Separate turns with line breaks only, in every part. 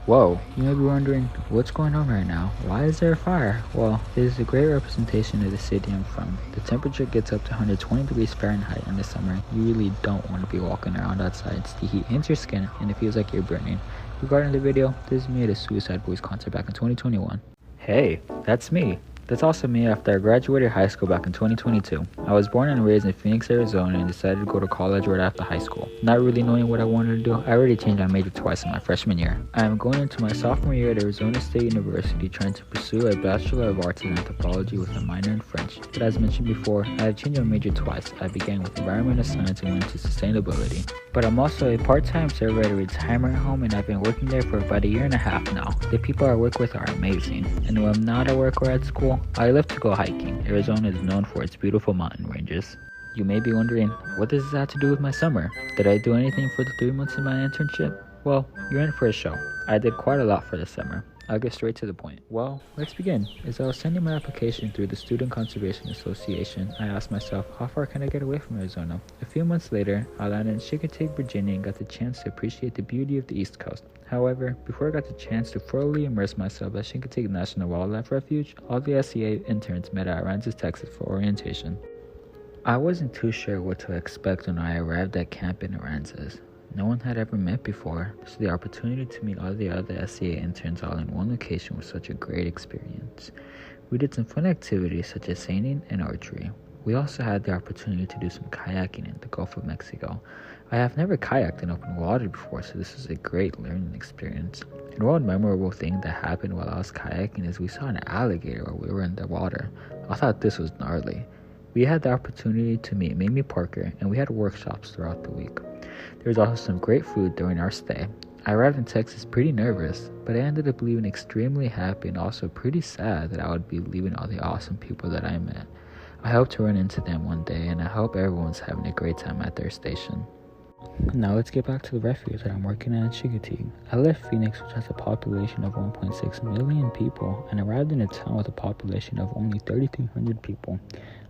Whoa, you may be wondering, what's going on right now? Why is there a fire? Well, this is a great representation of the city I'm from. The temperature gets up to 120 degrees Fahrenheit in the summer. You really don't want to be walking around outside. The heat hits your skin and it feels like you're burning. Regarding the video, this is me at a Suicide Boys concert back in 2021. Hey, that's me. That's also me after I graduated high school back in 2022. I was born and raised in Phoenix, Arizona and decided to go to college right after high school. Not really knowing what I wanted to do, I already changed my major twice in my freshman year. I am going into my sophomore year at Arizona State University trying to pursue a Bachelor of Arts in Anthropology with a minor in French. But as mentioned before, I have changed my major twice. I began with environmental science and went to sustainability. But I'm also a part-time server at a retirement home and I've been working there for about a year and a half now. The people I work with are amazing. And when I'm not at work or at school, I love to go hiking. Arizona is known for its beautiful mountain ranges. You may be wondering, what does this have to do with my summer? Did I do anything for the 3 months in my internship? Well, you're in for a show. I did quite a lot for the summer. I'll get straight to the point. Well, let's begin. As I was sending my application through the Student Conservation Association, I asked myself, how far can I get away from Arizona? A few months later, I landed in Chincoteague, Virginia and got the chance to appreciate the beauty of the East Coast. However, before I got the chance to thoroughly immerse myself at Chincoteague National Wildlife Refuge, all the SCA interns met at Aransas, Texas for orientation. I wasn't too sure what to expect when I arrived at camp in Aransas. No one had ever met before, so the opportunity to meet all the other SCA interns all in one location was such a great experience. We did some fun activities such as sailing and archery. We also had the opportunity to do some kayaking in the Gulf of Mexico. I have never kayaked in open water before, so this was a great learning experience. And one memorable thing that happened while I was kayaking is we saw an alligator while we were in the water. I thought this was gnarly. We had the opportunity to meet Mamie Parker, and we had workshops throughout the week. There was also some great food during our stay. I arrived in Texas pretty nervous, but I ended up leaving extremely happy and also pretty sad that I would be leaving all the awesome people that I met. I hope to run into them one day, and I hope everyone's having a great time at their station. Now let's get back to the refuge that I'm working at in Chincoteague. I left Phoenix, which has a population of 1.6 million people, and arrived in a town with a population of only 3,300 people.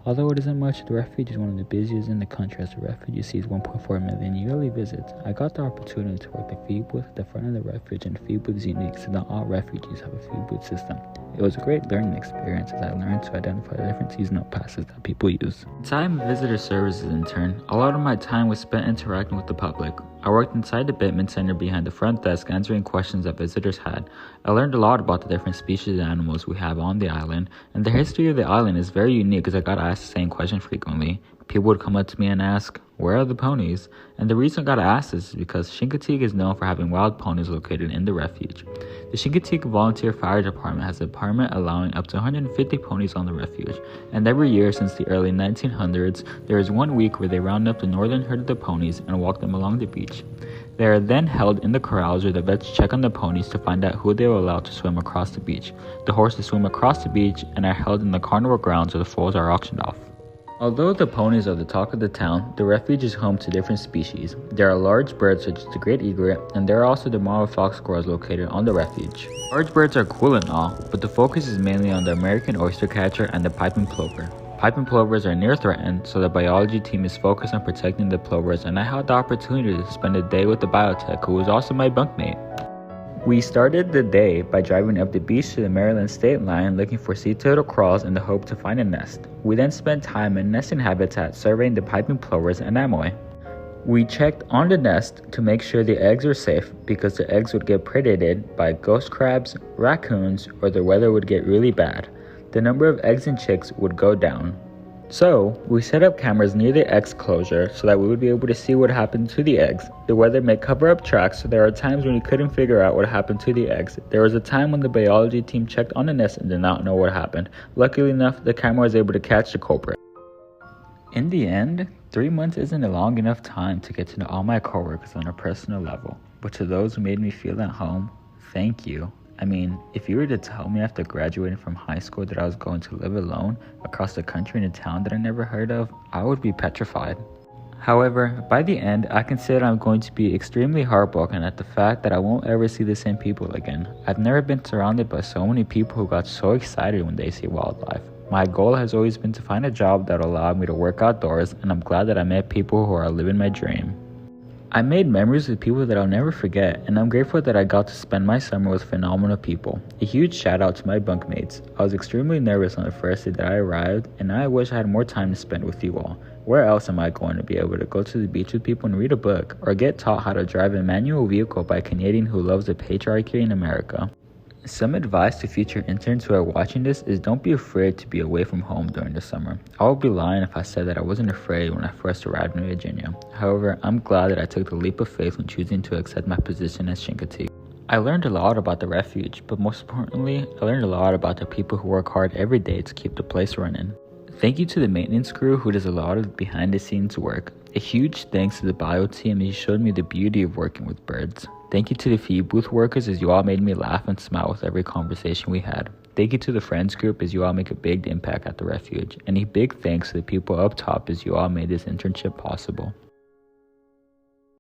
Although it isn't much, the refuge is one of the busiest in the country as the refuge receives 1.4 million yearly visits. I got the opportunity to work the feed booth at the front of the refuge, and the feed booth is unique so not all refugees have a feed booth system. It was a great learning experience as I learned to identify the different seasonal passes that people use. Since I am a visitor services intern, a lot of my time was spent interacting with the public. I worked inside the Bittman Center behind the front desk answering questions that visitors had. I learned a lot about the different species of animals we have on the island, and the history of the island is very unique as I got asked the same question frequently. People would come up to me and ask, where are the ponies? And the reason I got asked this is because Chincoteague is known for having wild ponies located in the refuge. The Chincoteague Volunteer Fire Department has a department allowing up to 150 ponies on the refuge, and every year since the early 1900s, there is 1 week where they round up the northern herd of the ponies and walk them along the beach. They are then held in the corrals where the vets check on the ponies to find out who they will allow to swim across the beach. The horses swim across the beach and are held in the carnival grounds where the foals are auctioned off. Although the ponies are the talk of the town, the refuge is home to different species. There are large birds such as the great egret, and there are also the marbled fox squirrels located on the refuge. Large birds are cool and all, but the focus is mainly on the American oystercatcher and the piping plover. Piping plovers are near threatened, so the biology team is focused on protecting the plovers, and I had the opportunity to spend a day with the biotech, who was also my bunkmate. We started the day by driving up the beach to the Maryland state line looking for sea turtle crawls in the hope to find a nest. We then spent time in nesting habitat surveying the piping plovers and amoy. We checked on the nest to make sure the eggs were safe because the eggs would get predated by ghost crabs, raccoons, or the weather would get really bad. The number of eggs and chicks would go down. So, we set up cameras near the exclosure so that we would be able to see what happened to the eggs. The weather may cover up tracks, so there are times when we couldn't figure out what happened to the eggs. There was a time when the biology team checked on the nest and did not know what happened. Luckily enough, the camera was able to catch the culprit. In the end, 3 months isn't a long enough time to get to know all my coworkers on a personal level. But to those who made me feel at home, thank you. I mean, if you were to tell me after graduating from high school that I was going to live alone across the country in a town that I never heard of, I would be petrified. However, by the end, I consider I'm going to be extremely heartbroken at the fact that I won't ever see the same people again. I've never been surrounded by so many people who got so excited when they see wildlife. My goal has always been to find a job that will allow me to work outdoors, and I'm glad that I met people who are living my dream. I made memories with people that I'll never forget, and I'm grateful that I got to spend my summer with phenomenal people. A huge shout out to my bunkmates. I was extremely nervous on the first day that I arrived, and I wish I had more time to spend with you all. Where else am I going to be able to go to the beach with people and read a book, or get taught how to drive a manual vehicle by a Canadian who loves the patriarchy in America? Some advice to future interns who are watching this is don't be afraid to be away from home during the summer. I would be lying if I said that I wasn't afraid when I first arrived in Virginia. However, I'm glad that I took the leap of faith when choosing to accept my position as Chincoteague. I learned a lot about the refuge, but most importantly, I learned a lot about the people who work hard every day to keep the place running. Thank you to the maintenance crew who does a lot of behind the scenes work. A huge thanks to the bio team who showed me the beauty of working with birds. Thank you to the feed booth workers as you all made me laugh and smile with every conversation we had. Thank you to the friends group as you all make a big impact at the refuge. And a big thanks to the people up top as you all made this internship possible.